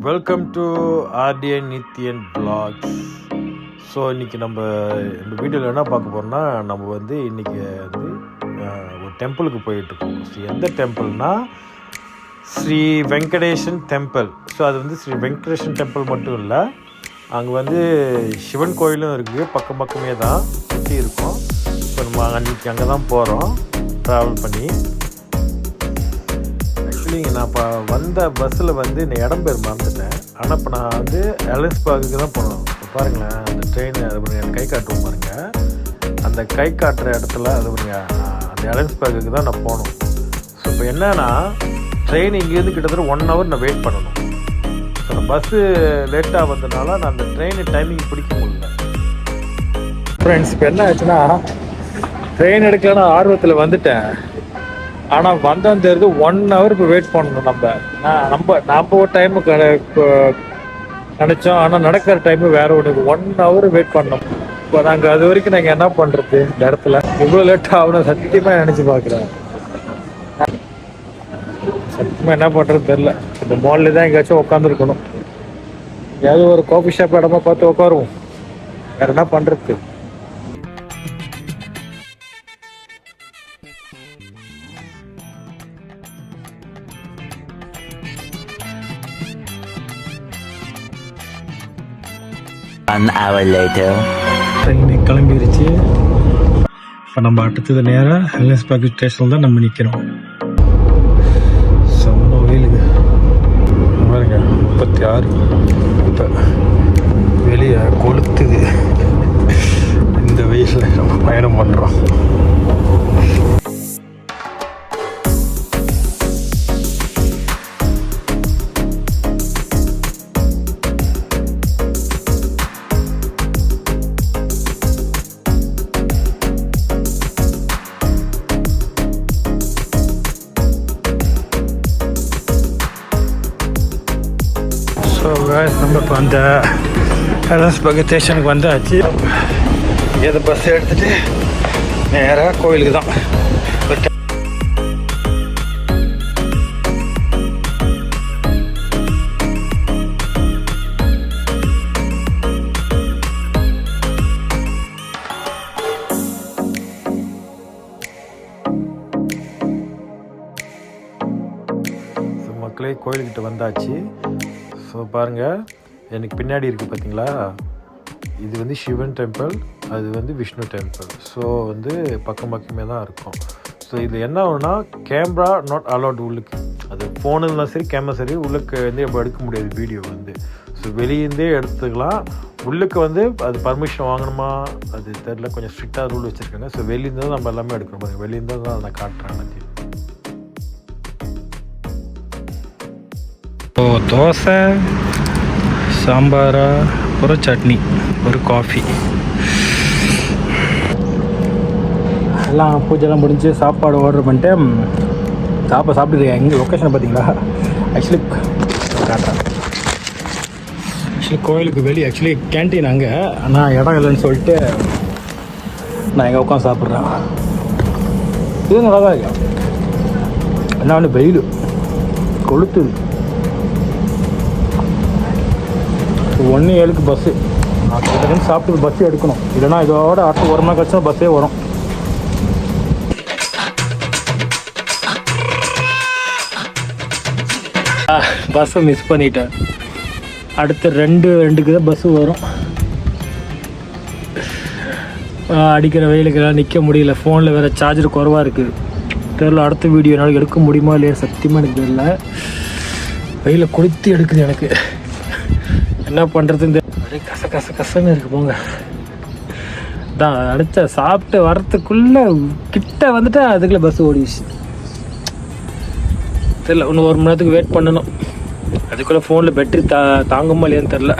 Welcome to RTN Nithyan blogs. So இன்றைக்கி நம்ம இந்த வீடியோவில் என்ன பார்க்க போகிறோம்னா, நம்ம வந்து இன்றைக்கி வந்து ஒரு டெம்பிளுக்கு போயிட்டுருக்கோம். ஸோ எந்த டெம்பிள்னால் ஸ்ரீ வெங்கடேஷன் டெம்பிள். ஸோ அது வந்து ஸ்ரீ வெங்கடேஷன் டெம்பிள் மட்டும் இல்லை, அங்கே வந்து சிவன் கோயிலும் இருக்குது, பக்கமே தான் சுற்றி இருக்கும். ஸோ நம்ம அன்றைக்கி அங்கே தான் போகிறோம் ட்ராவல் பண்ணி. நான் இப்போ வந்த பஸ்ஸில் வந்து இந்த இடம் பேர் மறந்துட்டேன். ஆனால் இப்போ நான் வந்து எலன்ஸ்பர்க்கு தான் போனோம். இப்போ பாருங்களேன், அந்த ட்ரெயின் அது எனக்கு கை காட்டுவோம் பாருங்கள், அந்த கை காட்டுற இடத்துல அது அந்த எலன்ஸ்பர்க்கு தான் நான் போகணும். ஸோ இப்போ என்னன்னா, ட்ரெயின் இங்கேருந்து கிட்டத்தட்ட 1 hour நான் வெயிட் பண்ணணும். ஸோ நான் பஸ்ஸு லேட்டாக வந்ததுனால நான் அந்த ட்ரெயின் டைமிங் பிடிக்க முடியல. ஃப்ரெண்ட்ஸ், இப்போ என்ன ஆச்சுன்னா, ட்ரெயின் எடுக்கலான்னு ஆர்வத்தில் வந்துட்டேன். ஆனால் வந்தோம் தெரியுது 1 hour இப்போ வெயிட் பண்ணணும். நம்ம ஒரு டைமுக்கு நினச்சோம், ஆனால் நடக்கிற டைமு வேறு ஒன்று. 1 hour வெயிட் பண்ணோம். இப்போ நாங்கள் அது வரைக்கும் நாங்கள் என்ன பண்ணுறது, இந்த இடத்துல இவ்வளோ லேட் ஆகணும் சத்தியமாக நினச்சி பார்க்குறேன். சத்தியமாக என்ன பண்ணுறது தெரில. இந்த மால்ல தான் எங்கேயாச்சும் உட்காந்துருக்கணும். ஏதாவது ஒரு காஃபி ஷாப் இடமா பார்த்து உட்காருவோம். வேறு என்ன பண்ணுறது. An hour later. ட்ரெயின் கிளம்பிடுச்சு. இப்போ நம்ம அடுத்தது நேராக எலன்ஸ்பர்க் ஸ்டேஷனில் தான் நம்ம நிற்கிறோம். செம்ம வெயிலுங்க பாருங்க, 36. இப்போ வெளியே கொளுத்துது. இந்த வெயிலில் நம்ம பயணம் பண்ணுறோம். ஸோ நம்ம இப்போ அந்த எலன்ஸ்பர்க் ஸ்டேஷனுக்கு வந்தாச்சு. ஏதோ பஸ் எடுத்துகிட்டு நேராக கோயிலுக்கு தான். மக்களே, கோயிலுக்கிட்ட வந்தாச்சு. ஸோ பாருங்கள், எனக்கு பின்னாடி இருக்குது பார்த்தீங்களா, இது வந்து சிவன் டெம்பிள், அது வந்து விஷ்ணு டெம்பிள். ஸோ வந்து பக்கமே தான் இருக்கும். ஸோ இதில் என்ன ஆகுனா, கேமரா நாட் அலௌட் உள்ளுக்கு. அது ஃபோனுலாம் சரி, கேமரா சரி, உள்ளுக்கு வந்து எப்போ எடுக்க முடியாது வீடியோ வந்து. ஸோ வெளியேருந்தே எடுத்துக்கலாம். உள்ளுக்கு வந்து அது பர்மிஷன் வாங்கணுமா அது தெரில, கொஞ்சம் ஸ்ட்ரிக்டாக ரூல் வச்சுருக்காங்க. ஸோ வெளியேருந்து தான் நம்ம எல்லாமே எடுக்கணும். பாருங்கள், வெளியேருந்து தான் நான் காட்டுறேன் எனக்கு. ஓ, தோசை, சாம்பாரா, ஒரு சட்னி, ஒரு காஃபி. எல்லாம் பூஜைலாம் முடிஞ்சு சாப்பாடு ஆர்டர் பண்ணிட்டு சாப்பிட்டுருக்கேன். எங்கே லொக்கேஷனை பார்த்தீங்களா? ஆக்சுவலி காட்டுறேன். கோயிலுக்கு வெளியே ஆக்சுவலி கேன்டீன் அங்கே, ஆனால் இடம் இல்லைன்னு சொல்லிட்டு நான் எங்கே உட்காந்து சாப்பிட்றேன். இது நல்லா தான் இருக்கேன். என்ன ஒன்று வெயில் கொளுத்துது. 1:07 பஸ்ஸு. நான் கிட்டத்தட்ட சாப்பிட்டு பஸ்ஸே எடுக்கணும், இல்லைனா இதோட அடுத்த 1 மணி கழிச்சு பஸ்ஸே வரும். பஸ்ஸை மிஸ் பண்ணிட்டேன். அடுத்த 2:02 தான் பஸ்ஸு வரும். அடிக்கிற வெயிலுக்கெல்லாம் நிற்க முடியல. ஃபோனில் வேறு சார்ஜர் குறவாக இருக்குது. தெரியல அடுத்த வீடியோ என்னால் எடுக்க முடியுமா இல்லையா, சத்தியமாக எனக்கு தெரியல. வெயிலில் கொளுத்தி எடுக்குது எனக்கு. என்ன பண்ணுறதுன்னு அப்படியே கசன்னு இருக்கு. போங்க தான் அடுத்த சாப்பிட்டு வரத்துக்குள்ளே கிட்ட வந்துட்டு அதுக்குள்ளே பஸ் ஓடிடுச்சு. தெரில, இன்னும் 1 மணி நேரத்துக்கு வெயிட் பண்ணணும். அதுக்குள்ளே ஃபோனில் பேட்டரி தாங்குமா இல்லையான்னு தெரில.